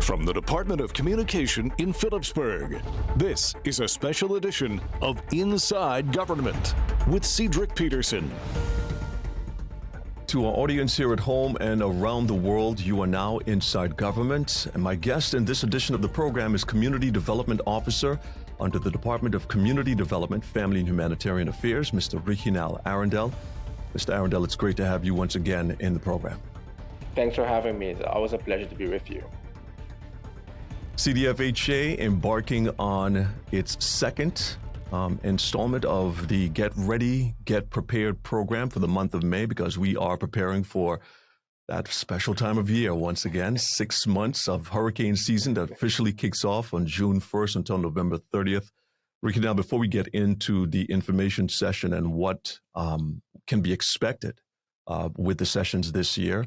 From the Department of Communication in Phillipsburg, this is a special edition of Inside Government with Cedric Peterson. To our audience here at home and around the world, you are now Inside Government, and my guest in this edition of the program is Community Development Officer under the Department of Community Development, Family and Humanitarian Affairs, Mr. Riegnald Arrindell. Mr. Arrindell, it's great to have you once again in the program. Thanks for having me. It's always a pleasure to be with you. CDFHA embarking on its second installment of the Get Ready, Get Prepared program for the month of May, because we are preparing for that special time of year once again. 6 months of hurricane season that officially kicks off on June 1st until November 30th. Ricky, now before we get into the information session and what can be expected with the sessions this year,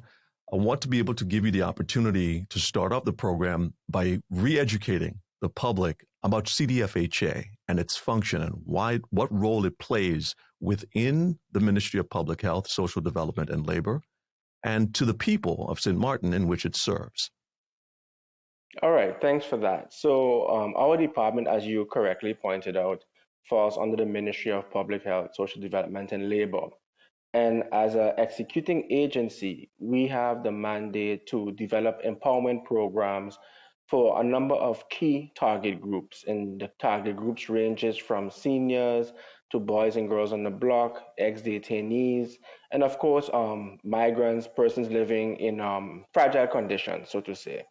I want to be able to give you the opportunity to start off the program by re-educating the public about CDFHA and its function and what role it plays within the Ministry of Public Health, Social Development, and Labor, and to the people of St. Martin in which it serves. All right, thanks for that. So our department, as you correctly pointed out, falls under the Ministry of Public Health, Social Development, and Labor. And as an executing agency, we have the mandate to develop empowerment programs for a number of key target groups. And the target groups ranges from seniors to boys and girls on the block, ex-detainees, and of course, migrants, persons living in fragile conditions, so to say.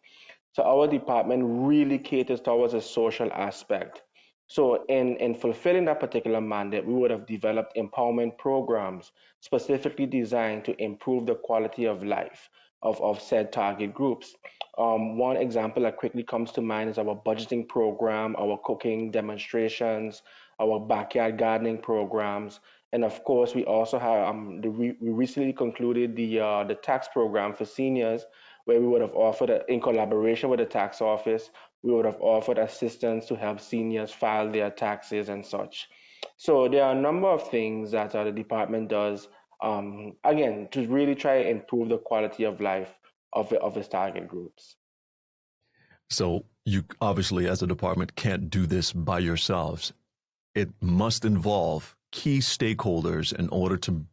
So our department really caters towards a social aspect. So in fulfilling that particular mandate, we would have developed empowerment programs specifically designed to improve the quality of life of said target groups. One example that quickly comes to mind is our budgeting program, our cooking demonstrations, our backyard gardening programs, and of course, we also have we recently concluded the tax program for seniors, where we would have offered, in collaboration with the tax office, we would have offered assistance to help seniors file their taxes and such. So there are a number of things that the department does, again, to really try to improve the quality of life of its target groups. So you obviously, as a department, can't do this by yourselves. It must involve key stakeholders in order to,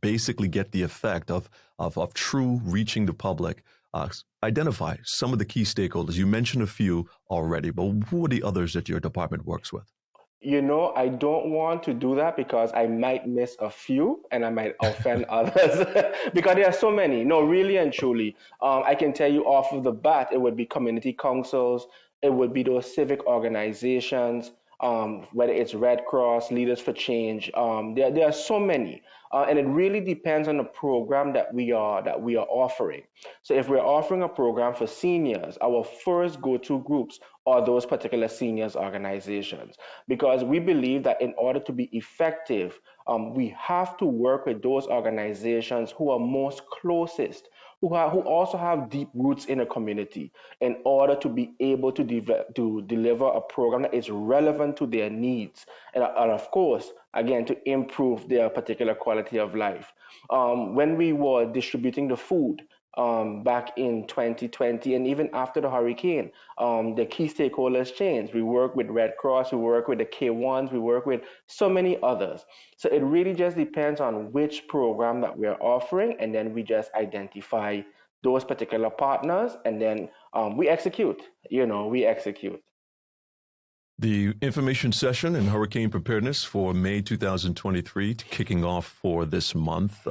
basically get the effect of true reaching the public. Identify some of the key stakeholders. You mentioned a few already, but who are the others that your department works with? I don't want to do that because I might miss a few and I might offend others because there are so many. No, really and truly. I can tell you off of the bat, it would be community councils, it would be those civic organizations, whether it's Red Cross, Leaders for Change. There are so many. And it really depends on the program that we are offering. So if we're offering a program for seniors, our first go-to groups are those particular seniors organizations, because we believe that in order to be effective, we have to work with those organizations who are most closest, who also have deep roots in a community, in order to be able to deliver a program that is relevant to their needs, and of course, again, to improve their particular quality of life. When we were distributing the food back in 2020, and even after the hurricane, the key stakeholders changed. We work with Red Cross, we work with the K1s, we work with so many others. So it really just depends on which program that we're offering, and then we just identify those particular partners, and then we execute. We execute. The information session in hurricane preparedness for May 2023, kicking off for this month.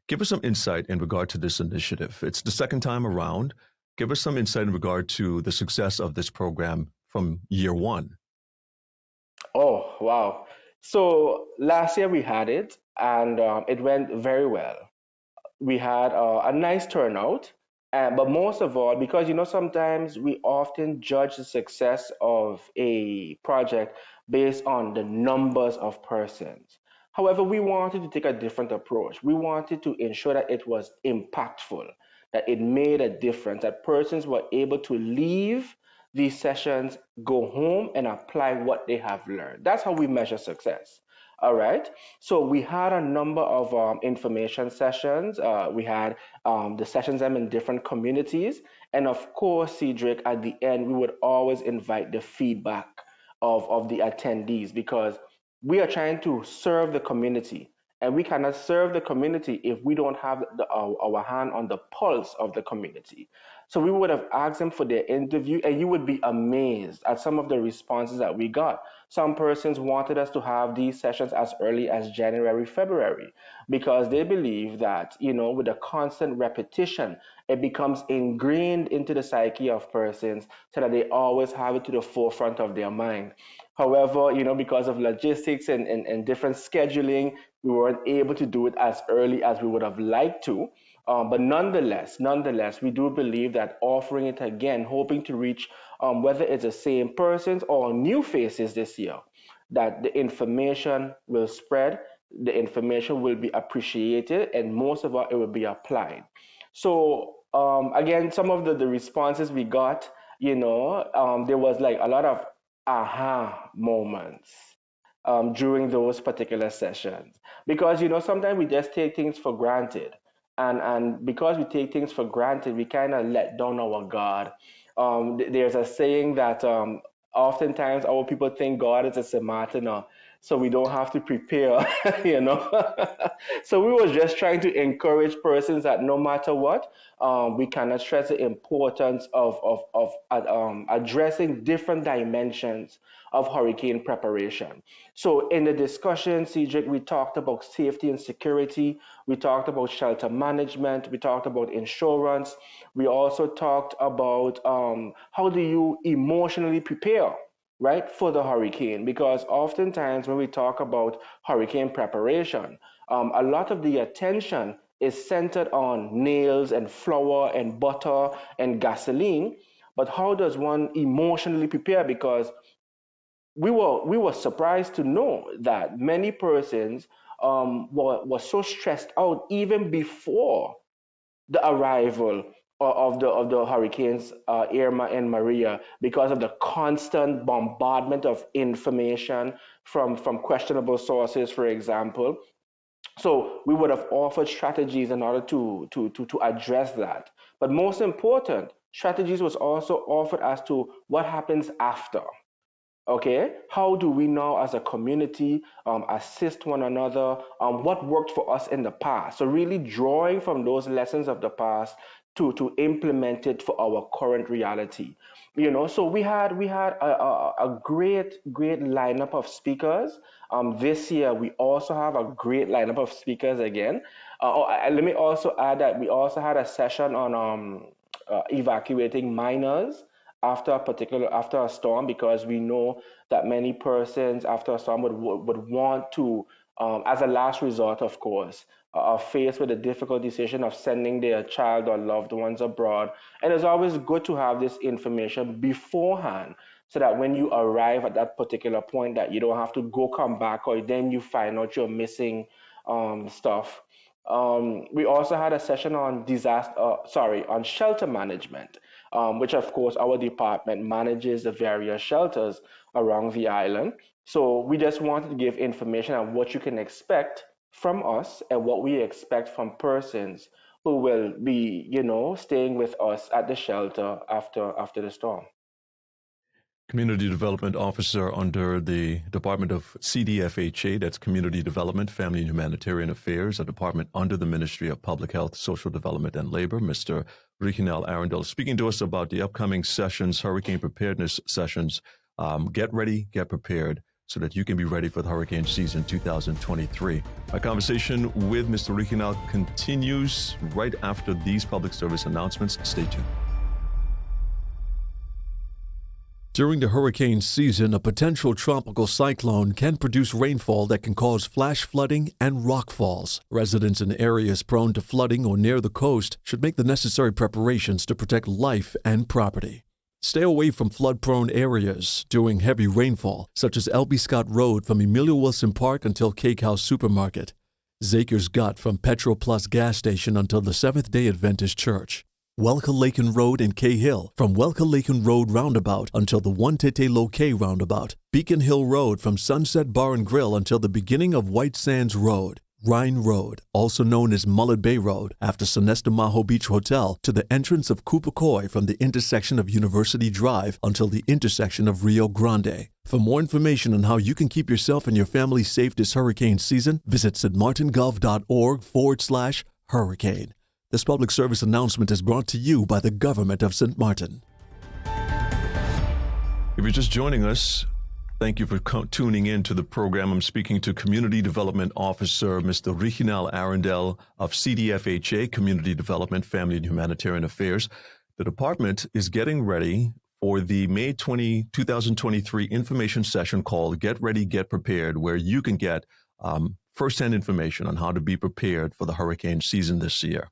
Give us some insight in regard to this initiative. It's the second time around. Give us some insight in regard to the success of this program from year one. Oh, wow. So last year we had it, and it went very well. We had a nice turnout. But most of all, because sometimes we often judge the success of a project based on the numbers of persons. However, we wanted to take a different approach. We wanted to ensure that it was impactful, that it made a difference, that persons were able to leave these sessions, go home, and apply what they have learned. That's how we measure success. All right. So we had a number of information sessions. We had the sessions them in different communities, and of course, Cedric, at the end, we would always invite the feedback of the attendees because we are trying to serve the community, and we cannot serve the community if we don't have our hand on the pulse of the community. So we would have asked them for their interview, and you would be amazed at some of the responses that we got. Some persons wanted us to have these sessions as early as January, February, because they believe that, with a constant repetition, it becomes ingrained into the psyche of persons so that they always have it to the forefront of their mind. However, because of logistics and different scheduling, we weren't able to do it as early as we would have liked to. But nonetheless, we do believe that offering it again, hoping to reach whether it's the same persons or new faces this year, that the information will spread, the information will be appreciated, and most of all, it will be applied. So again, some of the responses we got, there was like a lot of aha moments during those particular sessions because sometimes we just take things for granted, and because we take things for granted, we kind of let down our guard. There's a saying that oftentimes our people think God is a Samaritan, so we don't have to prepare, you know. So we was just trying to encourage persons that no matter what, we cannot stress the importance of addressing different dimensions of hurricane preparation. So in the discussion, Cedric, we talked about safety and security. We talked about shelter management. We talked about insurance. We also talked about how do you emotionally prepare, right, for the hurricane? Because oftentimes when we talk about hurricane preparation, a lot of the attention is centered on nails and flour and butter and gasoline. But how does one emotionally prepare? Because we were surprised to know that many persons were so stressed out even before the arrival of the hurricanes Irma and Maria because of the constant bombardment of information from questionable sources, for example. So we would have offered strategies in order to address that. But most important, strategies was also offered as to what happens after. Okay, how do we now as a community assist one another? What worked for us in the past? So really drawing from those lessons of the past to implement it for our current reality. So we had a great lineup of speakers. This year we also have a great lineup of speakers again. Let me also add that we also had a session on evacuating miners after a storm, because we know that many persons after a storm would want to, as a last resort, of course, are faced with the difficult decision of sending their child or loved ones abroad. And it's always good to have this information beforehand so that when you arrive at that particular point that you don't have to go come back or then you find out you're missing stuff. We also had a session on on shelter management, which of course our department manages the various shelters around the island. So we just wanted to give information on what you can expect from us and what we expect from persons who will be, staying with us at the shelter after the storm. Community Development Officer under the Department of CDFHA, that's Community Development, Family and Humanitarian Affairs, a department under the Ministry of Public Health, Social Development and Labor, Mr. Riegnald Arrindell, speaking to us about the upcoming sessions, hurricane preparedness sessions. Get ready, get prepared, so that you can be ready for the hurricane season 2023. Our conversation with Mr. Riegnald continues right after these public service announcements. Stay tuned. During the hurricane season, a potential tropical cyclone can produce rainfall that can cause flash flooding and rock falls. Residents in areas prone to flooding or near the coast should make the necessary preparations to protect life and property. Stay away from flood-prone areas during heavy rainfall, such as L.B. Scott Road from Emilio Wilson Park until Cake House Supermarket, Zaker's Gut from Petro Plus gas station until the Seventh-day Adventist Church, Welka-Laken Road in Cahill from Welka-Laken Road Roundabout until the One-Tete Loke Roundabout. Beacon Hill Road from Sunset Bar and Grill until the beginning of White Sands Road. Rhine Road, also known as Mullet Bay Road, after Sonesta Maho Beach Hotel, to the entrance of Kupakoy from the intersection of University Drive until the intersection of Rio Grande. For more information on how you can keep yourself and your family safe this hurricane season, visit stmartingov.org/hurricane. This public service announcement is brought to you by the government of St. Martin. If you're just joining us, thank you for tuning in to the program. I'm speaking to Community Development Officer Mr. Riegnald Arrindell of CDFHA, Community Development, Family and Humanitarian Affairs. The department is getting ready for the May 2023 information session called Get Ready, Get Prepared, where you can get firsthand information on how to be prepared for the hurricane season this year.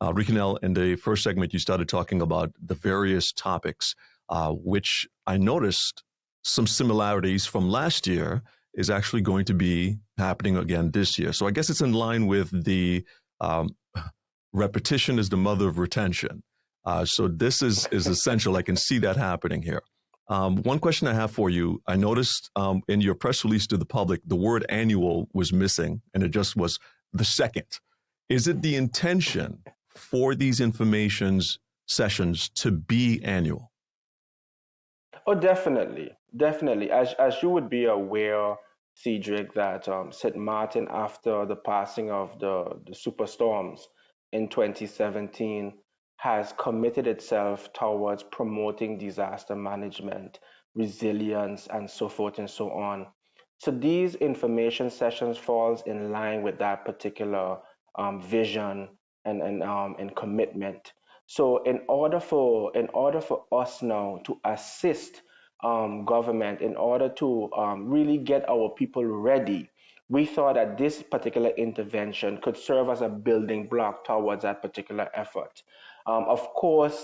Riegnald, in the first segment, you started talking about the various topics, which I noticed some similarities from last year is actually going to be happening again this year. So I guess it's in line with the repetition is the mother of retention. So this is essential. I can see that happening here. One question I have for you, I noticed in your press release to the public, the word annual was missing, and it just was the second. Is it the intention for these information sessions to be annual? Oh, definitely. Definitely. As you would be aware, Cedric, that St. Martin, after the passing of the superstorms in 2017, has committed itself towards promoting disaster management, resilience, and so forth and so on. So these information sessions falls in line with that particular vision and commitment. So in order for us now to assist government, in order to really get our people ready, we thought that this particular intervention could serve as a building block towards that particular effort. Of course,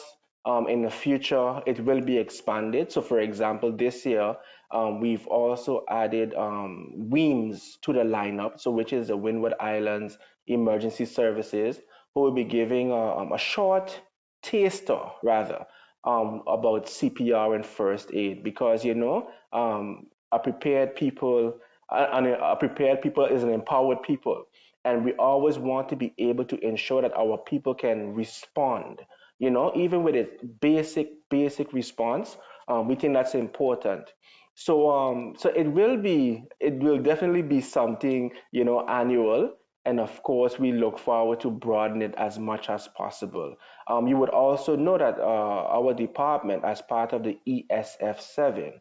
in the future, it will be expanded. So, for example, this year, we've also added WEAMS to the lineup, so which is the Windward Islands Emergency Services, who will be giving a short taster, rather, about CPR and first aid, because a prepared people is an empowered people, and we always want to be able to ensure that our people can respond. Even with a basic response, we think that's important. So it will definitely be something annual. And of course, we look forward to broaden it as much as possible. You would also know that our department, as part of the ESF7,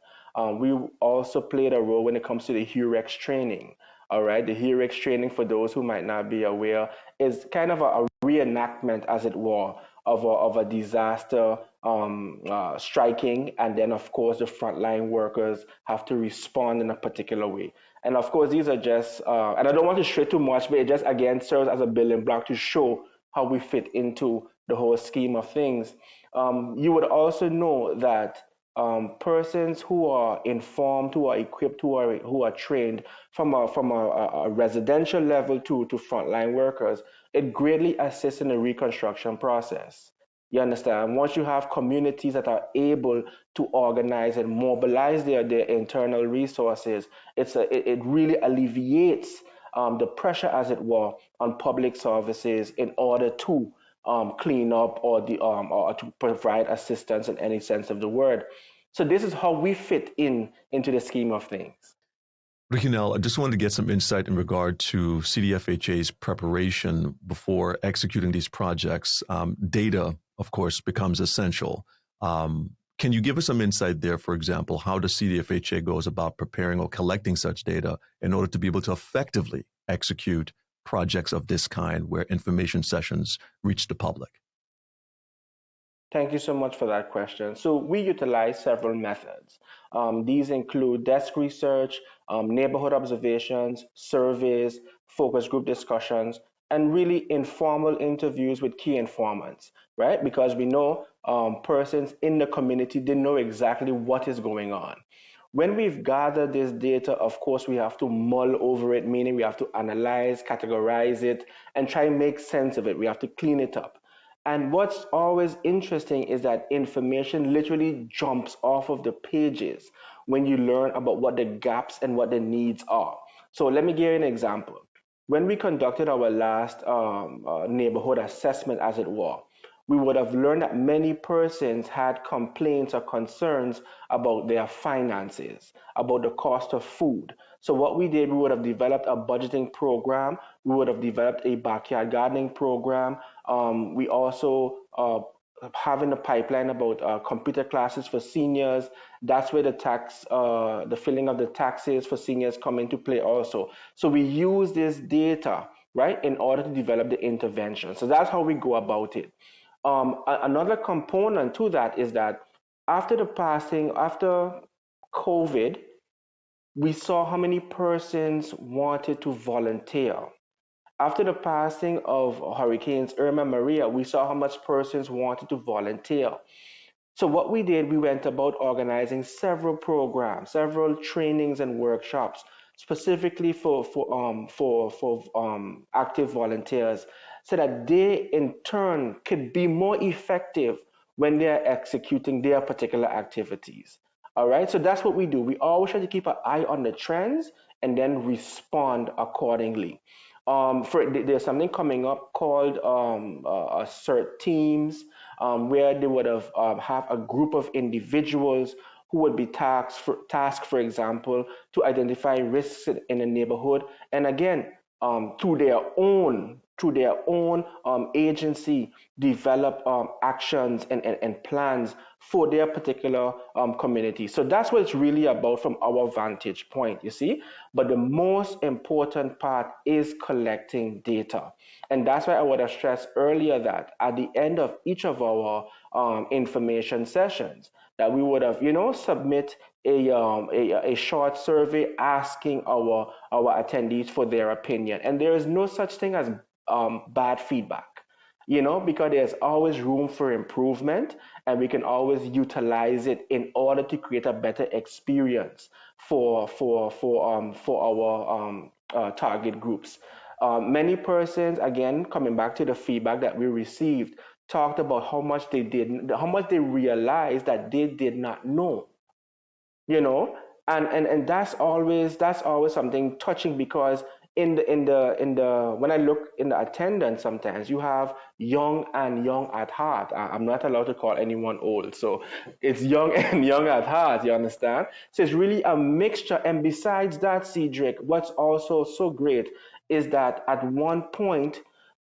we also played a role when it comes to the HUREX training. All right, the HUREX training, for those who might not be aware, is kind of a reenactment, as it were, of a disaster striking, and then of course the frontline workers have to respond in a particular way. And of course, these are just, and I don't want to stray too much, but it just again serves as a building block to show how we fit into the whole scheme of things. You would also know that persons who are informed, who are equipped, who are trained from a residential level to frontline workers, it greatly assists in the reconstruction process. You understand? Once you have communities that are able to organize and mobilize their internal resources, it really alleviates the pressure, as it were, on public services in order to clean up or to provide assistance in any sense of the word. So this is how we fit into the scheme of things. Riegnald, I just wanted to get some insight in regard to CDFHA's preparation before executing these projects. Data, of course, becomes essential. Can you give us some insight there, for example, how does CDFHA goes about preparing or collecting such data in order to be able to effectively execute projects of this kind where information sessions reach the public? Thank you so much for that question. So we utilize several methods. These include desk research, neighborhood observations, surveys, focus group discussions, and really informal interviews with key informants, right? Because we know persons in the community, they know exactly what is going on. When we've gathered this data, of course, we have to mull over it, meaning we have to analyze, categorize it, and try and make sense of it. We have to clean it up. And what's always interesting is that information literally jumps off of the pages when you learn about what the gaps and what the needs are. So let me give you an example. When we conducted our last neighborhood assessment, as it were, we would have learned that many persons had complaints or concerns about their finances, about the cost of food. So what we did, we would have developed a budgeting program. We would have developed a backyard gardening program. We also have in the pipeline about computer classes for seniors. That's where the filling of the taxes for seniors come into play also. So we use this data, right, in order to develop the intervention. So that's how we go about it. Another component to that is that after COVID, we saw how many persons wanted to volunteer. After the passing of Hurricanes Irma and Maria, we saw how much persons wanted to volunteer. So what we did, we went about organizing several programs, several trainings and workshops specifically for active volunteers, so that they in turn could be more effective when they are executing their particular activities. All right, so that's what we do. We always try to keep an eye on the trends and then respond accordingly. There's something coming up called CERT teams, where they would have a group of individuals who would be tasked, for example, to identify risks in a neighborhood, and again, through their own agency, develop actions and plans for their particular community. So that's what it's really about from our vantage point, you see. But the most important part is collecting data. And that's why I would have stressed earlier that at the end of each of our information sessions, that we would have, submit a short survey asking our attendees for their opinion. And there is no such thing as bad feedback, because there's always room for improvement, and we can always utilize it in order to create a better experience for our target groups. Many persons, again, coming back to the feedback that we received, talked about how much they realized that they did not know, and that's always something touching, because in the when I look in the attendance, sometimes you have young and young at heart. I'm not allowed to call anyone old, so it's young and young at heart, you understand? So it's really a mixture. And besides that, Cedric, what's also so great is that at one point,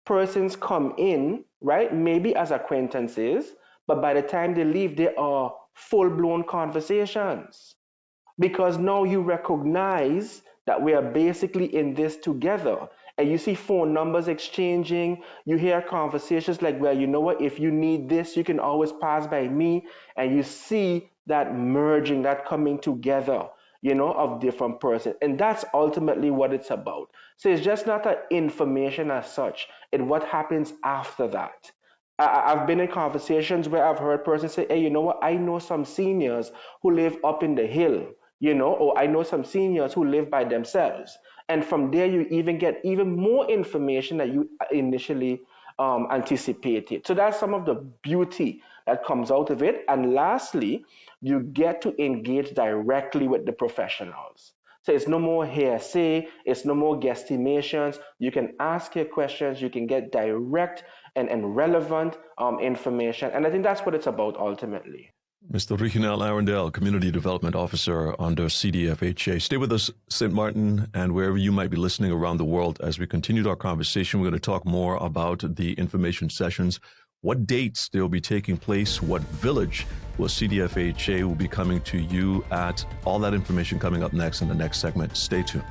persons come in, right, maybe as acquaintances, but by the time they leave, they are full-blown conversations, because now you recognize that we are basically in this together. And you see phone numbers exchanging, you hear conversations like, well, you know what, if you need this, you can always pass by me. And you see that merging, that coming together, of different persons. And that's ultimately what it's about. So it's just not an information as such, it's what happens after that. I've been in conversations where I've heard persons say, hey, you know what, I know some seniors who live up in the hill, or I know some seniors who live by themselves. And from there, you even get even more information that you initially anticipated. So that's some of the beauty that comes out of it. And lastly, you get to engage directly with the professionals. So it's no more hearsay, it's no more guesstimations. You can ask your questions, you can get direct and relevant information. And I think that's what it's about ultimately. Mr. Riegnald Arrindell, Community Development Officer under CDFHA. Stay with us, St. Martin, and wherever you might be listening around the world. As we continue our conversation, we're going to talk more about the information sessions, what dates they'll be taking place, what village will CDFHA will be coming to you at. All that information coming up next in the next segment. Stay tuned.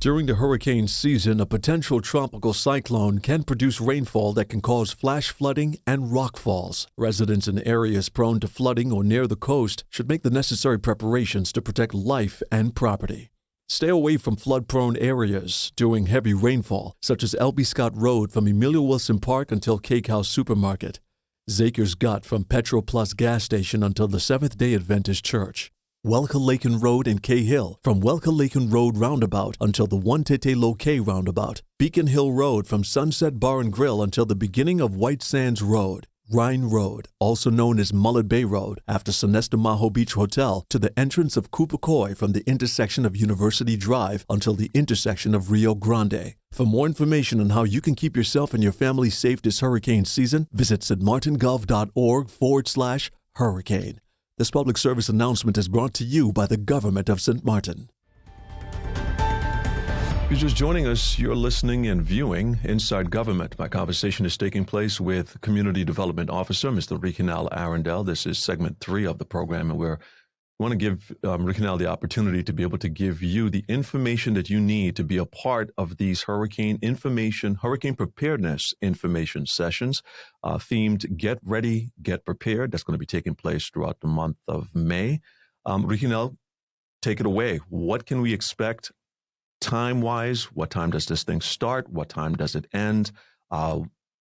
During the hurricane season, a potential tropical cyclone can produce rainfall that can cause flash flooding and rockfalls. Residents in areas prone to flooding or near the coast should make the necessary preparations to protect life and property. Stay away from flood-prone areas during heavy rainfall, such as L.B. Scott Road from Emilio Wilson Park until Cake House Supermarket, Zaker's Gut from Petro Plus gas station until the Seventh-day Adventist Church, Welka-Laken Road in Cahill from Welka-Laken Road Roundabout until the One-Tete Loke Roundabout. Beacon Hill Road from Sunset Bar and Grill until the beginning of White Sands Road. Rhine Road, also known as Mullet Bay Road, after Sonesta Maho Beach Hotel, to the entrance of Kupakoy from the intersection of University Drive until the intersection of Rio Grande. For more information on how you can keep yourself and your family safe this hurricane season, visit stmartingov.org/hurricane. This public service announcement is brought to you by the government of St. Martin. If you're just joining us, you're listening and viewing Inside Government. My conversation is taking place with Community Development Officer, Mr. Riegnald Arrindell. This is segment 3 of the program, and we want to give Riegnald the opportunity to be able to give you the information that you need to be a part of these hurricane preparedness information sessions themed Get Ready, Get Prepared. That's going to be taking place throughout the month of May. Riegnald, take it away. What can we expect time-wise? What time does this thing start? What time does it end?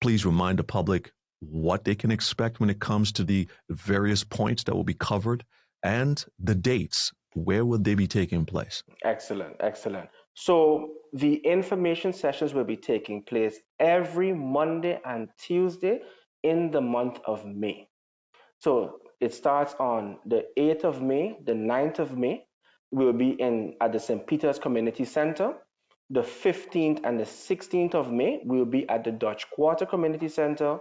Please remind the public what they can expect when it comes to the various points that will be covered and the dates. Where will they be taking place? Excellent, excellent. So the information sessions will be taking place every Monday and Tuesday in the month of May. So it starts on the 8th of May, the 9th of May. We will be at the St. Peter's Community Center. The 15th and the 16th of May, we will be at the Dutch Quarter Community Center.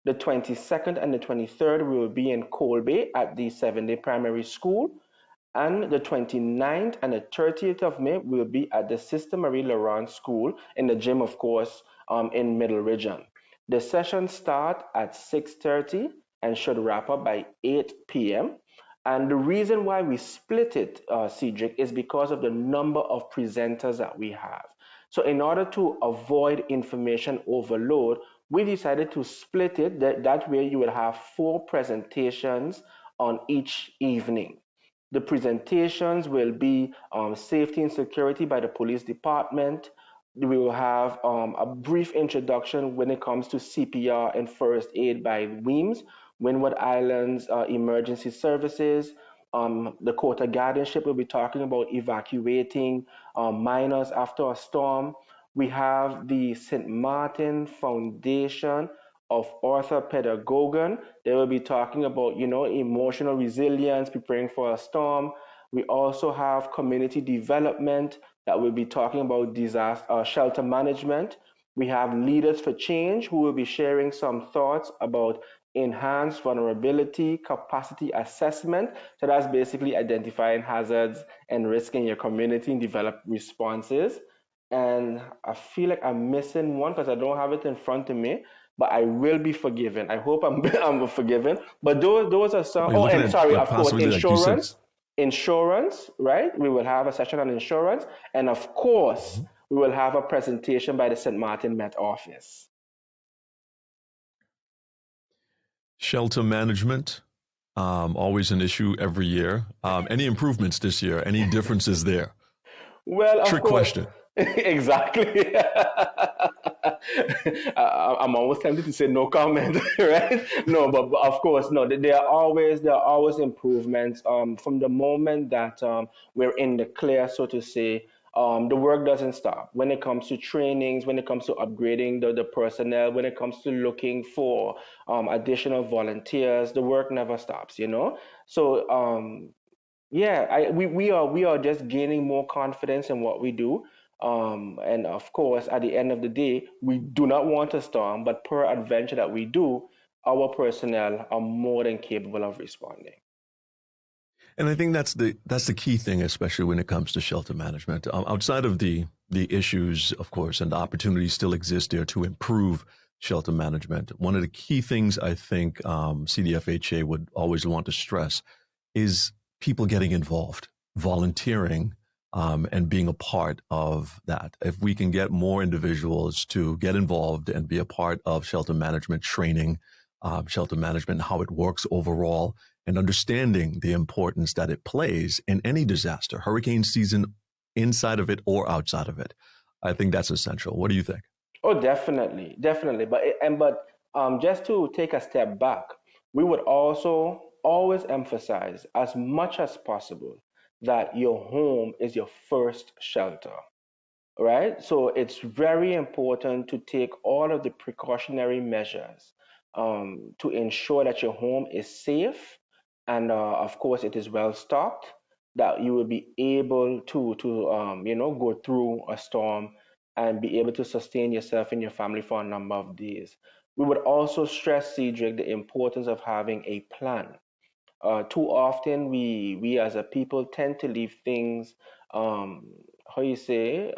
The 22nd and the 23rd, we will be in Colby at the 7-Day Primary School. And the 29th and the 30th of May, we will be at the Sister Marie Laurent School in the gym, of course, in Middle Region. The sessions start at 6:30 and should wrap up by 8 p.m. And the reason why we split it, Cedric, is because of the number of presenters that we have. So in order to avoid information overload, we decided to split it. That way you will have 4 presentations on each evening. The presentations will be safety and security by the police department. We will have a brief introduction when it comes to CPR and first aid by WIMS, Windward Islands Emergency Services. The Court of Guardianship will be talking about evacuating minors after a storm. We have the St. Martin Foundation of Orthopedagogan. They will be talking about, emotional resilience, preparing for a storm. We also have community development that will be talking about disaster shelter management. We have Leaders for Change who will be sharing some thoughts about enhanced vulnerability capacity assessment. So that's basically identifying hazards and risk in your community and develop responses. And I feel like I'm missing one because I don't have it in front of me, but I will be forgiven. I hope I'm forgiven. But those are some. Oh, and sorry, of course, insurance, right? We will have a session on insurance, and of course, we will have a presentation by the St. Martin Met Office. Shelter management, always an issue every year. Any improvements this year? Any differences there? Well, trick question. Exactly. I'm almost tempted to say no comment, right? No, but of course, no. There are always improvements. From the moment that we're in the clear, so to say, the work doesn't stop. When it comes to trainings, when it comes to upgrading the personnel, when it comes to looking for additional volunteers, the work never stops. So we are just gaining more confidence in what we do. And of course, at the end of the day, we do not want a storm, but per adventure that we do, our personnel are more than capable of responding. And I think that's the key thing, especially when it comes to shelter management. Outside of the issues, of course, and the opportunities still exist there to improve shelter management. One of the key things I think CDFHA would always want to stress is people getting involved, volunteering, and being a part of that. If we can get more individuals to get involved and be a part of shelter management training, shelter management, how it works overall, and understanding the importance that it plays in any disaster, hurricane season, inside of it or outside of it. I think that's essential. What do you think? Oh, definitely. But just to take a step back, we would also always emphasize as much as possible that your home is your first shelter, right? So it's very important to take all of the precautionary measures to ensure that your home is safe and, of course, it is well stocked, that you will be able to go through a storm and be able to sustain yourself and your family for a number of days. We would also stress, Cedric, the importance of having a plan. Too often we as a people tend to leave things, um how you say,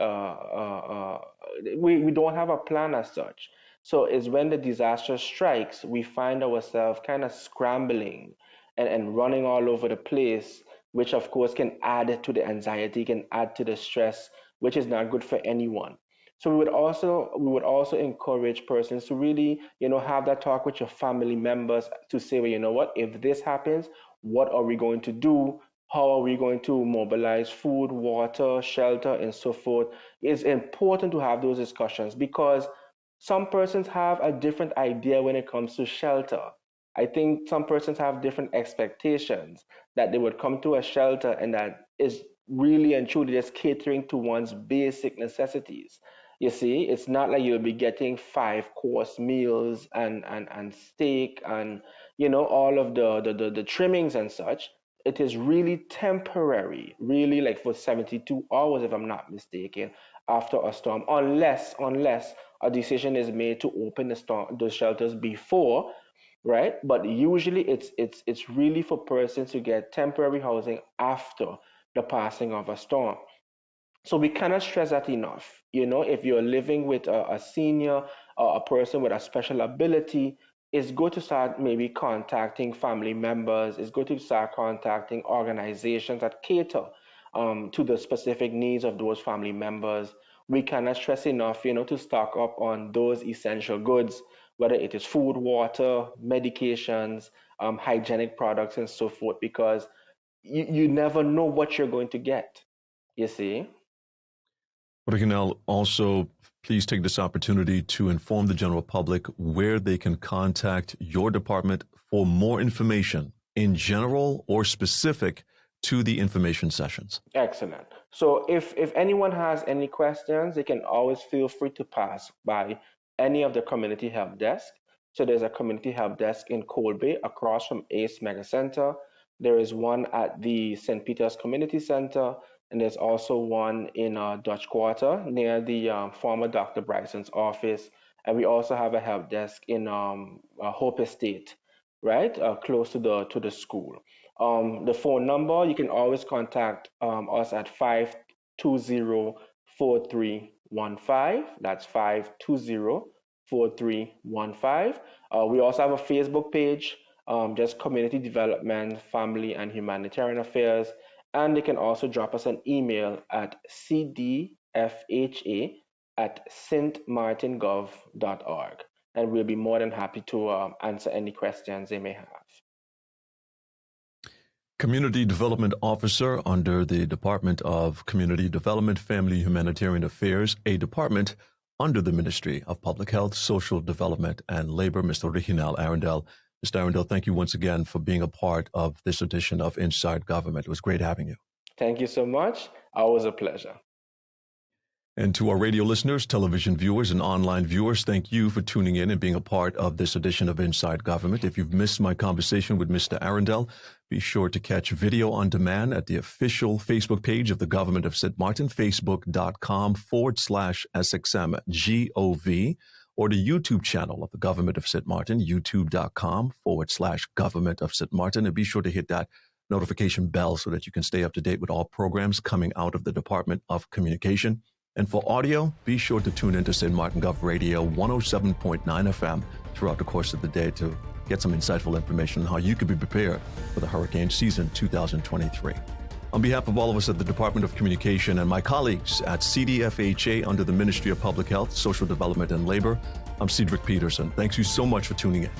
we don't have a plan as such. So it's when the disaster strikes, we find ourselves kind of scrambling and running all over the place, which of course can add to the anxiety, can add to the stress, which is not good for anyone. So we would also encourage persons to really, have that talk with your family members to say, well, you know what, if this happens, what are we going to do? How are we going to mobilize food, water, shelter, and so forth? It's important to have those discussions because some persons have a different idea when it comes to shelter. I think some persons have different expectations that they would come to a shelter and that is really and truly just catering to one's basic necessities. You see, it's not like you'll be getting 5 course meals and steak and all of the trimmings and such. It is really temporary, really like for 72 hours, if I'm not mistaken, after a storm, unless a decision is made to open those shelters before, right? But usually it's really for persons to get temporary housing after the passing of a storm. So we cannot stress that enough. If you're living with a senior or a person with a special ability, it's good to start maybe contacting family members. It's good to start contacting organizations that cater to the specific needs of those family members. We cannot stress enough, to stock up on those essential goods, whether it is food, water, medications, hygienic products, and so forth, because you never know what you're going to get, you see. Riegnald, also, please take this opportunity to inform the general public where they can contact your department for more information in general or specific to the information sessions. Excellent. So if anyone has any questions, they can always feel free to pass by any of the community help desk. So there's a community help desk in Colby across from ACE Mega Center. There is one at the St. Peter's Community Center, and there's also one in Dutch Quarter near the former Dr. Bryson's office. And we also have a help desk in Hope Estate, right, close to the school. The phone number, you can always contact us at 520-4315. That's 520-4315. We also have a Facebook page, just Community Development, Family and Humanitarian Affairs. And they can also drop us an email at cdfha@stmartingov.org. And we'll be more than happy to answer any questions they may have. Community Development Officer under the Department of Community Development, Family and Humanitarian Affairs, a department under the Ministry of Public Health, Social Development, and Labor, Mr. Riegnald Arrindell. Mr. Arrindell, thank you once again for being a part of this edition of Inside Government. It was great having you. Thank you so much. Always a pleasure. And to our radio listeners, television viewers, and online viewers, thank you for tuning in and being a part of this edition of Inside Government. If you've missed my conversation with Mr. Arrindell, be sure to catch video on demand at the official Facebook page of the Government of St. Martin, facebook.com/SXMGOV, or the YouTube channel of the Government of St. Martin, youtube.com/Government of St. Martin. And be sure to hit that notification bell so that you can stay up to date with all programs coming out of the Department of Communication. And for audio, be sure to tune into St. Martin Gov Radio 107.9 FM throughout the course of the day to get some insightful information on how you can be prepared for the hurricane season 2023. On behalf of all of us at the Department of Communication and my colleagues at CDFHA under the Ministry of Public Health, Social Development, and Labor, I'm Cedric Peterson. Thanks you so much for tuning in.